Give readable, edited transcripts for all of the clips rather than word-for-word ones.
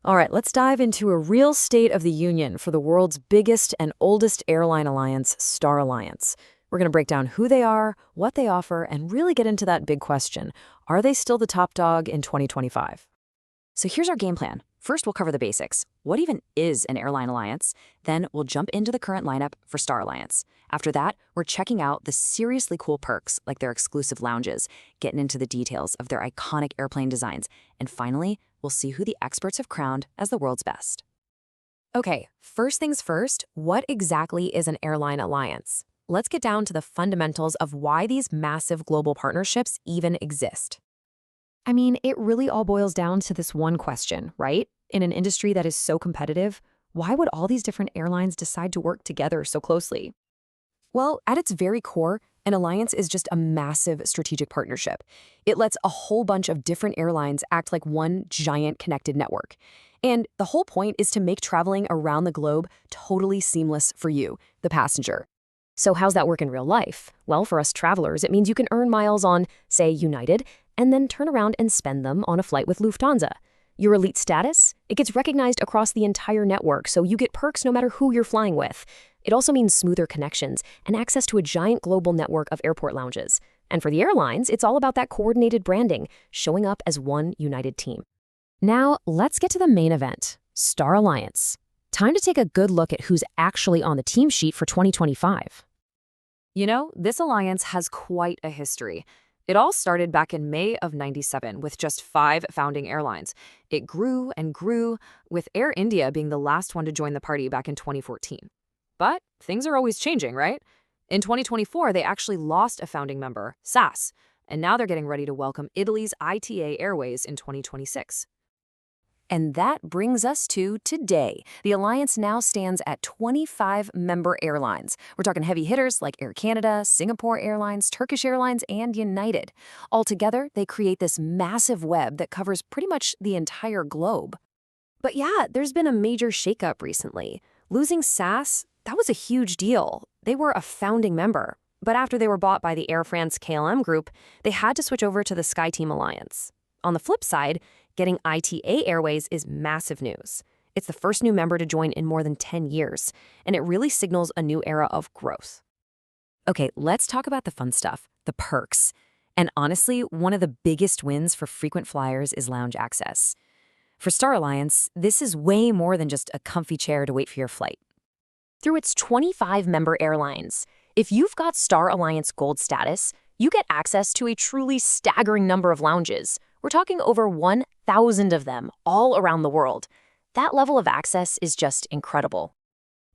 All right, let's dive into a real state of the union for the world's biggest and oldest airline alliance, Star Alliance. We're going to break down who they are, what they offer, and really get into that big question. Are they still the top dog in 2025? So here's our game plan. First, we'll cover the basics. What even is an airline alliance? Then we'll jump into the current lineup for Star Alliance. After that, we're checking out the seriously cool perks like their exclusive lounges, getting into the details of their iconic airplane designs, and finally, we'll see who the experts have crowned as the world's best. Okay, first things first, what exactly is an airline alliance? Let's get down to the fundamentals of why these massive global partnerships even exist. I mean, it really all boils down to this one question, right? In an industry that is so competitive, why would all these different airlines decide to work together so closely? Well, at its very core, an alliance is just a massive strategic partnership. It lets a whole bunch of different airlines act like one giant connected network. And the whole point is to make traveling around the globe totally seamless for you, the passenger. So how's that work in real life? Well, for us travelers, it means you can earn miles on, say, United, and then turn around and spend them on a flight with Lufthansa. Your elite status? It gets recognized across the entire network, so you get perks no matter who you're flying with. It also means smoother connections and access to a giant global network of airport lounges. And for the airlines, it's all about that coordinated branding, showing up as one united team. Now, let's get to the main event, Star Alliance. Time to take a good look at who's actually on the team sheet for 2025. You know, this alliance has quite a history. It all started back in May of '97 with just 5 founding airlines. It grew and grew, with Air India being the last one to join the party back in 2014. But things are always changing, right? In 2024, they actually lost a founding member, SAS, and now they're getting ready to welcome Italy's ITA Airways in 2026. And that brings us to today. The alliance now stands at 25 member airlines. We're talking heavy hitters like Air Canada, Singapore Airlines, Turkish Airlines, and United. Altogether, they create this massive web that covers pretty much the entire globe. But yeah, there's been a major shakeup recently. Losing SAS, that was a huge deal. They were a founding member. But after they were bought by the Air France-KLM group, they had to switch over to the SkyTeam Alliance. On the flip side, getting ITA Airways is massive news. It's the first new member to join in more than 10 years, and it really signals a new era of growth. Okay, let's talk about the fun stuff, the perks. And honestly, one of the biggest wins for frequent flyers is lounge access. For Star Alliance, this is way more than just a comfy chair to wait for your flight. Through its 25 member airlines, if you've got Star Alliance Gold status, you get access to a truly staggering number of lounges. We're talking over 1,000 of them all around the world. That level of access is just incredible.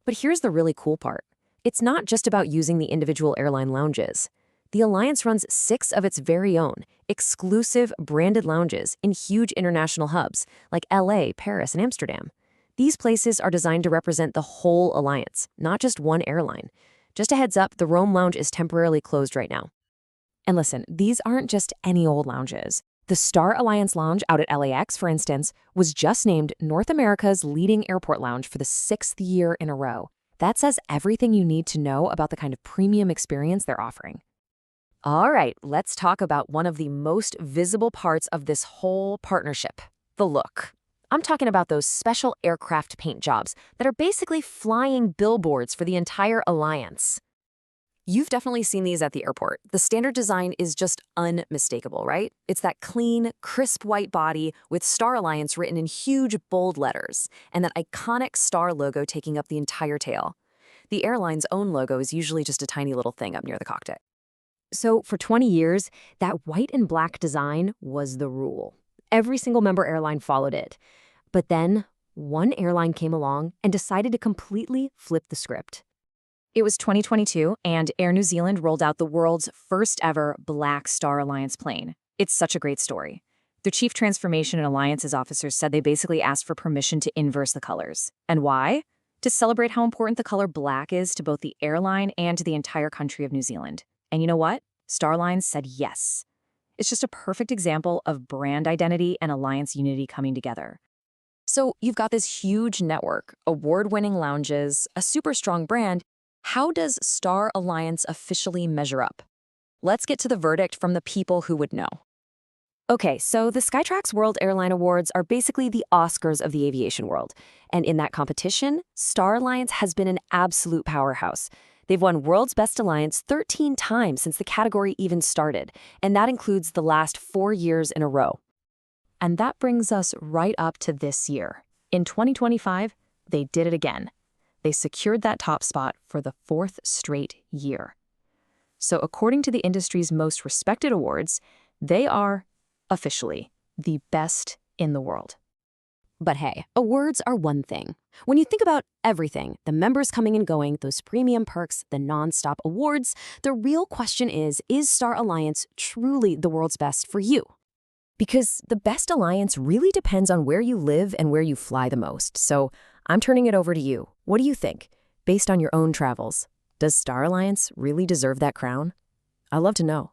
But here's the really cool part. It's not just about using the individual airline lounges. The Alliance runs 6 of its very own, exclusive branded lounges in huge international hubs like LA, Paris, and Amsterdam. These places are designed to represent the whole Alliance, not just one airline. Just a heads up, the Rome lounge is temporarily closed right now. And listen, these aren't just any old lounges. The Star Alliance Lounge out at LAX, for instance, was just named North America's leading airport lounge for the 6th year in a row. That says everything you need to know about the kind of premium experience they're offering. All right, let's talk about one of the most visible parts of this whole partnership, the look. I'm talking about those special aircraft paint jobs that are basically flying billboards for the entire alliance. You've definitely seen these at the airport. The standard design is just unmistakable, right? It's that clean, crisp white body with Star Alliance written in huge, bold letters, and that iconic star logo taking up the entire tail. The airline's own logo is usually just a tiny little thing up near the cockpit. So for 20 years, that white and black design was the rule. Every single member airline followed it. But then, one airline came along and decided to completely flip the script. It was 2022, and Air New Zealand rolled out the world's first ever Black Star Alliance plane. It's such a great story. Their Chief Transformation and Alliances officers said they basically asked for permission to inverse the colors. And why? To celebrate how important the color black is to both the airline and to the entire country of New Zealand. And you know what? Starlines said yes. It's just a perfect example of brand identity and alliance unity coming together. So you've got this huge network, award-winning lounges, a super strong brand. How does Star Alliance officially measure up? Let's get to the verdict from the people who would know. Okay, so the Skytrax World Airline Awards are basically the Oscars of the aviation world. And in that competition, Star Alliance has been an absolute powerhouse. They've won World's Best Alliance 13 times since the category even started, and that includes the last 4 years in a row. And that brings us right up to this year. In 2025, they did it again. They secured that top spot for the 4th straight year. So according to the industry's most respected awards, they are officially the best in the world. But hey, awards are one thing. When you think about everything, the members coming and going, those premium perks, the non-stop awards, the real question is Star Alliance truly the world's best for you? Because the best alliance really depends on where you live and where you fly the most. So I'm turning it over to you. What do you think? Based on your own travels, does Star Alliance really deserve that crown? I'd love to know.